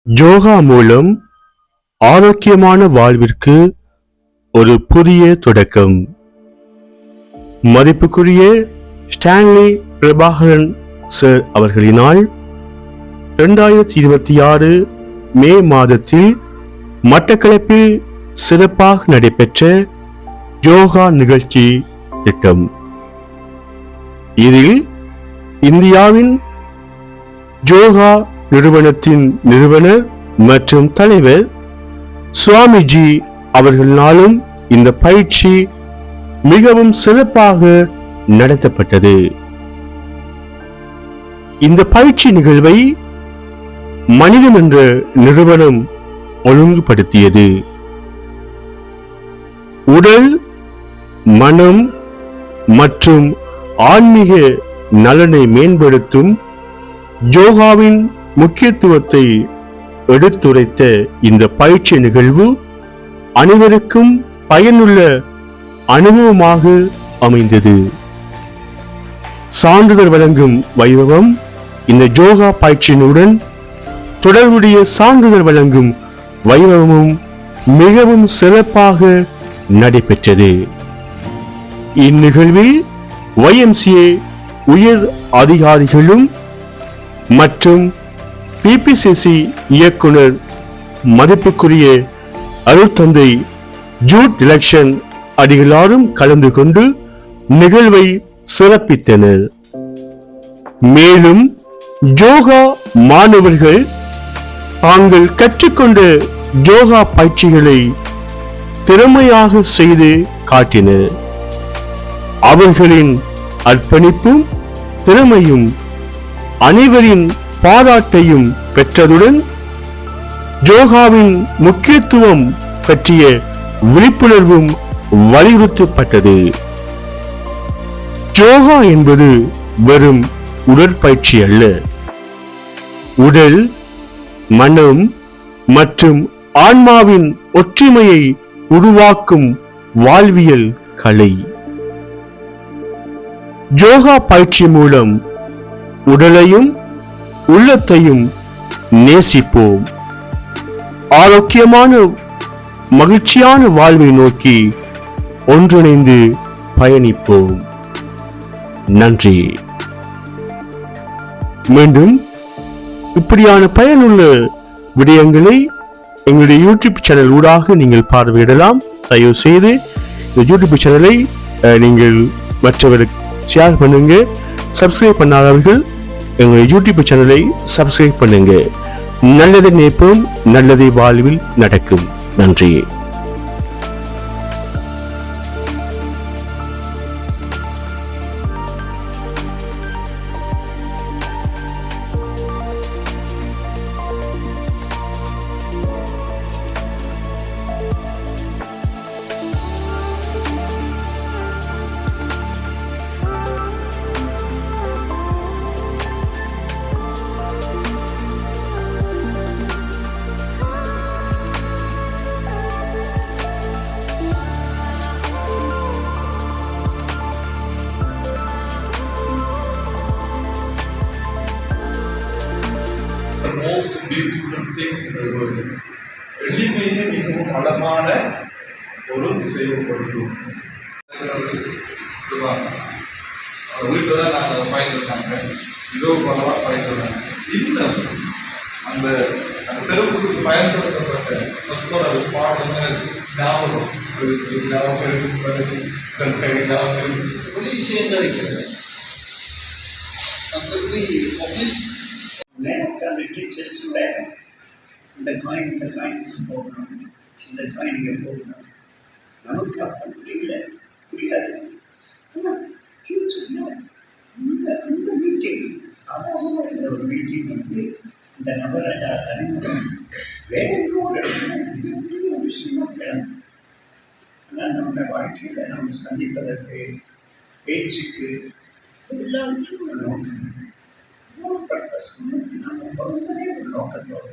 யோகா மூலம் ஆரோக்கியமான வாழ்விற்கு ஒரு புதிய தொடக்கம். மதிப்புக்குரிய ஸ்டான்லி பிரபாகரன் சார் அவர்களினால் 2026 மே மாதத்தில் மட்டக்களப்பில் சிறப்பாக நடைபெற்ற யோகா நிகழ்ச்சி திட்டம். இதில் இந்தியாவின் யோகா நிறுவனத்தின் நிறுவனர் மற்றும் தலைவர் சுவாமிஜி அவர்களாலும் இந்த பயிற்சி மிகவும் சிறப்பாக நடத்தப்பட்டது. இந்த பயிற்சி நிகழ்வை மனிதன் என்ற நிறுவனம் ஒழுங்குபடுத்தியது. உடல், மனம் மற்றும் ஆன்மீக நலனை மேம்படுத்தும் யோகாவின் முக்கியத்துவத்தை எடுத்துரைத்த இந்த பயிற்சி நிகழ்வு அனைவருக்கும் பயனுள்ள அனுபவமாக அமைந்தது. சான்றிதழ் வழங்கும் வைபவம் இந்த யோகா பயிற்சியினுடன் தொடர்புடைய சான்றிதழ் வழங்கும் வைபவமும் மிகவும் சிறப்பாக நடைபெற்றது. இந்நிகழ்வில் YMCA உயர் அதிகாரிகளும் மற்றும் PPCC இயக்குனர் மதிப்புக்குரிய அருட்தந்தை ஜூட் எலெக்ஷன் அடிகளாரும் கலந்து கொண்டு நிகழ்வை சிறப்பித்தனர். மேலும் யோகா மாணவர்கள் தாங்கள் கற்றுக்கொண்ட யோகா பயிற்சிகளை திறமையாக செய்து காட்டினர். அவர்களின் அர்ப்பணிப்பும் திறமையும் அனைவரின் பாராட்டையும் பெற்றதுடன் யோகாவின் முக்கியத்துவம் பற்றிய விழிப்புணர்வும் வலியுறுத்தப்பட்டது. யோகா என்பது வெறும் உடற்பயிற்சி அல்ல, உடல், மனம் மற்றும் ஆன்மாவின் ஒற்றுமையை உருவாக்கும் வாழ்வியல் கலை. யோகா பயிற்சி மூலம் உடலையும் உள்ளத்தையும் நேசிப்போம். ஆரோக்கியமான மகிழ்ச்சியான வாழ்வை நோக்கி ஒன்றிணைந்து பயணிப்போம். நன்றி. மீண்டும் இப்படியான பயனுள்ள விடயங்களை எங்களுடைய யூடியூப் சேனல் ஊடாக நீங்கள் பார்வையிடலாம். தயவு செய்து இந்த யூடியூப் சேனலை நீங்கள் மற்றவர்களுக்கு ஷேர் பண்ணுங்க. சப்ஸ்கிரைப் பண்ணாதவர்கள் எங்களுடைய யூடியூப் சேனலை சப்ஸ்கிரைப் பண்ணுங்க. நல்லதை நினைப்போம், நல்லதை வாழ்வில் நடக்கும். நன்றி. most beautiful thing in the world. எளிமையே மிகவும் அழகான ஒரு செயல்பாடு. வீட்டில் தான் நாங்கள் பயந்துருக்காங்க, இரவு பலவாக பயந்துருக்காங்க. இன்னும் அந்த தெருவுக்கு பயன்படுத்தப்பட்ட சொத்தோட பாடல்கள் ஞாபகம் ஒரு விஷயம் இருக்கிறது. மற்றபடி ஆஃபீஸ் உட்காந்துட்டு செஸ் விளையாடும். இந்த காயின் போடணும், இந்த காயின் இங்கே போடணும். நமக்கு அப்போ புரியாது. ஆனால் ஃபியூச்சரில் அந்த மீட்டிங் சாதாரணமாக இருந்த ஒரு மீட்டிங் இந்த நபரோட அறிமுகம் வேற ஒரு மிகப்பெரிய ஒரு விஷயமாக கிளம்பு. ஆனால் நம்ம வாழ்க்கையில் நம்ம சந்திப்பதற்கு, பேச்சுக்கு எல்லாருக்கும் ஒரு நோக்கம், ஒரு பர்பஸ். நம்ம பொறுத்தவரை ஒரு நோக்கத்தோடு